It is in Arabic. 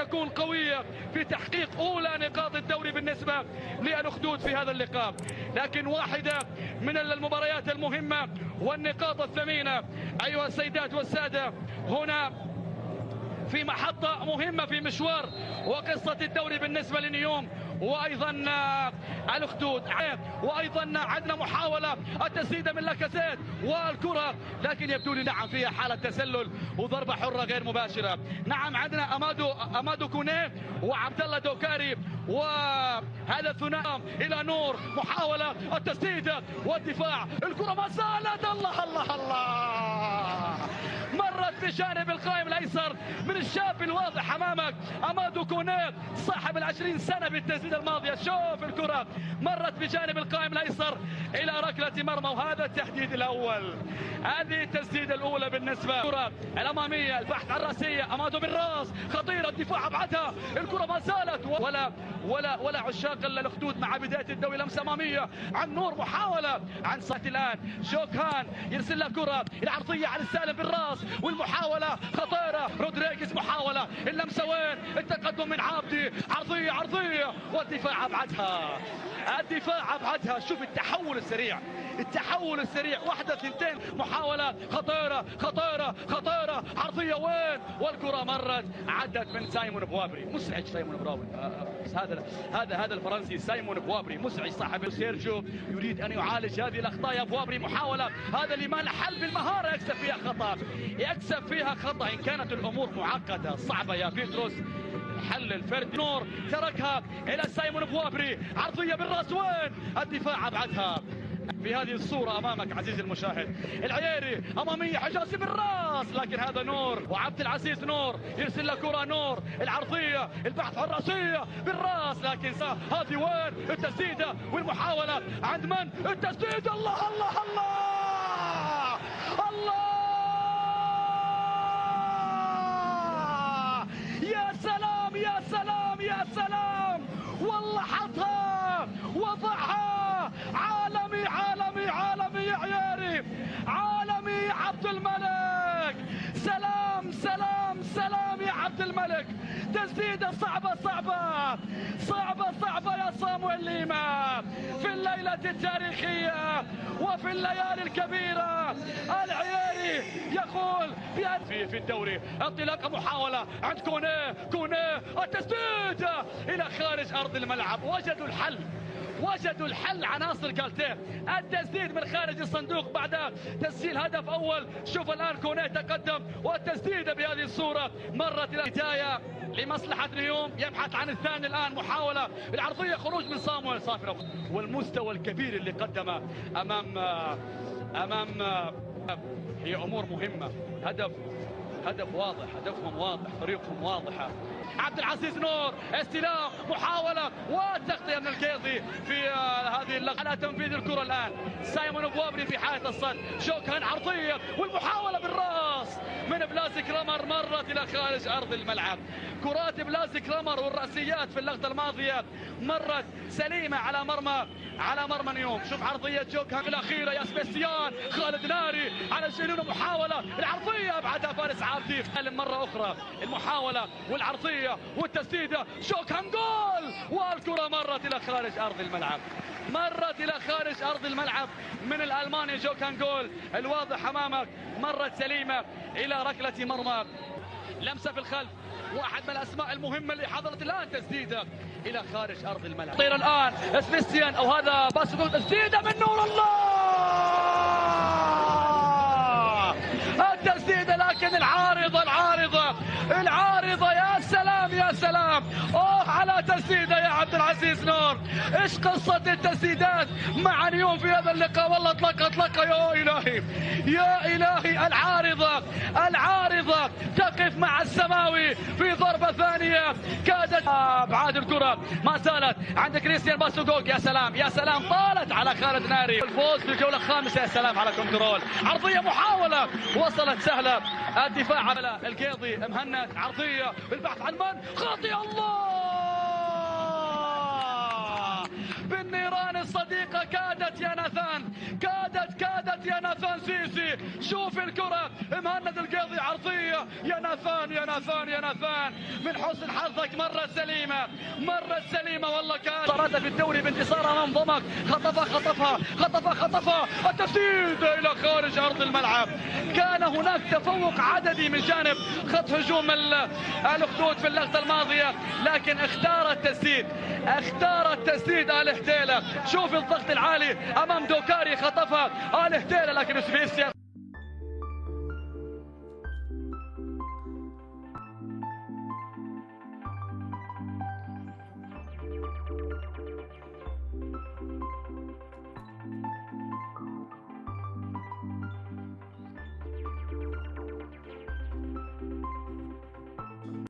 تكون قوية في تحقيق أولى نقاط الدوري بالنسبة للأخدود في هذا اللقاء، لكن واحدة من المباريات المهمة والنقاط الثمينة أيها السيدات والسادة، هنا في محطة مهمة في مشوار وقصة الدوري بالنسبة لنيوم وايضا الاخدود، وايضا عندنا محاولة التسديدة من لاكازيت والكرة، لكن يبدو لي نعم فيها حالة تسلل وضربة حرة غير مباشرة. نعم عندنا امادو كونيه وعبد الله دوكاري، وهذا الثنائي الى نور، محاولة التسديدة والدفاع، الكرة ما زالت الله الله الله، مرت بجانب القائم الايسر من الشاب الواضح امامك امادو كونيه صاحب ال20 سنة بالتسديدة الماضية. شوف الكرة مرت بجانب القائم الايسر الى ركلة مرمى، وهذا التحديد الاول، هذه التسديدة الاولى بالنسبة الكرة الامامية، البحث عن راسية، امادو بالراس خطيرة، الدفاع ابعدها، الكرة ما زالت ولا عشاق الاخدود مع بداية الدوري، لمسة امامية عن نور، محاولة عن صات الان جوكان يرسل له كرة العرضية على السالم بالراس، والمحاولة خطيرة، رودريغيز محاولة، اللمسة وين؟ التقدم من عابدي، عرضية والدفاع ابعدها، الدفاع ابعدها. شوف التحول السريع، واحدة ثنتين، محاولة خطيرة، عرضية وين؟ والكرة مرت عدت من سايمون بوابري، مسعج سايمون بوابري، هذا الفرنسي سايمون بوابري مسعج، صاحب سيرجيو يريد ان يعالج هذه الاخطاء يا بوابري، محاولة، هذا اللي ما حل بالمهارة يكسب فيها خطأ ان كانت الامور معقدة صعبة يا بيتروس. حل الفرد، نور تركها الى سايمون بوابري، عرضية بالراس وين؟ الدفاع ابعدها. في هذه الصورة امامك عزيزي المشاهد، العييري امامية، حجازي بالراس، لكن هذا نور وعبد العزيز نور يرسل له كرة، نور العرضية، البحث عن راسية بالراس، لكن هذه وين؟ التسديدة والمحاولة عند من؟ التسديدة، الله الله الله الله، يا سلام والله حطها وضعها، عالمي يا عياري، عالمي عبد الملك، سلام يا عبد الملك، تسديدة صعبة يا صامويل ليما في الليلة التاريخية وفي الليالي الكبيرة. العياري يقول في الدوري، انطلاقة، محاولة عند كونيه التسديد إلى خارج أرض الملعب، وجدوا الحل عناصر كالتيه، التسديد من خارج الصندوق بعد تسجيل هدف أول. شوف الآن كونيه تقدم، والتسديدة بهذه الصورة مرت إلى بداية لمصلحة نيوم، يبحث عن الثاني الآن، محاولة العرضية، خروج من صامويل صافرة، والمستوى الكبير اللي قدمه أمام هي أمور مهمة، هدف واضح، هدفهم واضح، طريقهم واضحة. عبد العزيز نور، استلام، محاولة والتغطية من الكيضي في هذه اللقطة على تنفيذ الكرة الآن. سايمون بوابري في حالة الصد، شوكان عرضية والمحاولة بالراس من بلازي كرامر، مرت إلى خارج أرض الملعب. كرات بلازي كرامر والرأسيات في اللقطة الماضية مرت سليمة على مرمى نيوم. شوف عرضية جوكان الأخيرة يا سبيستيان، خالد ناري على الجنون، محاولة العرضية بعدها فارس عابدي مرة أخرى، المحاولة والعرضية والتسديدة، شوكان جول، والكرة مرت إلى خارج أرض الملعب، من الألماني جوكان جول، الواضح أمامك، مرت سليمة إلى ركلة مرمى، لمسة في الخلف، واحد من الأسماء المهمة اللي حضرت الآن، تسديدة إلى خارج أرض الملعب. طير الآن سبيستيان، أو هذا باسكو، تسديدة من نور الله، التسديدة، لكن العارضة يا سلام، اوه على تسديدة يا عبد العزيز نور. ايش قصة التسديدات مع نيوم في هذا اللقاء؟ والله اطلق يا الهي، العارضة تقف مع السماوي في ضربة ثانية، كادت ابعاد الكرة، ما زالت عند كريستيان باسوغوغ، يا سلام طالت على خالد ناري، الفوز في الجولة الخامسة، يا سلام على كنترول، عرضية، محاولة وصلت سهلة، الدفاع على القيضي، مهند، عرضية بالبحث عن من؟ خاطئ، الله بالنيران الصديقة، كادت يا ناثان، كادت يا ناثان سيسي. شوف الكرة مهند القاضي عرضية، يا ناثان يا ناثان يا ناثان، من حسن حظك مرة سليمة، مرة سليمة والله. كان صارت في الدوري بانتصار امام ضمك، خطفها التسديد الى خارج ارض الملعب. كان هناك تفوق عددي من جانب خط هجوم الاخدود في اللقطة الماضية، لكن اختار التسديد آل حتيلة. شوف الضغط العالي امام دوكاري، خطفها آل حتيلة، لكن سبيسيا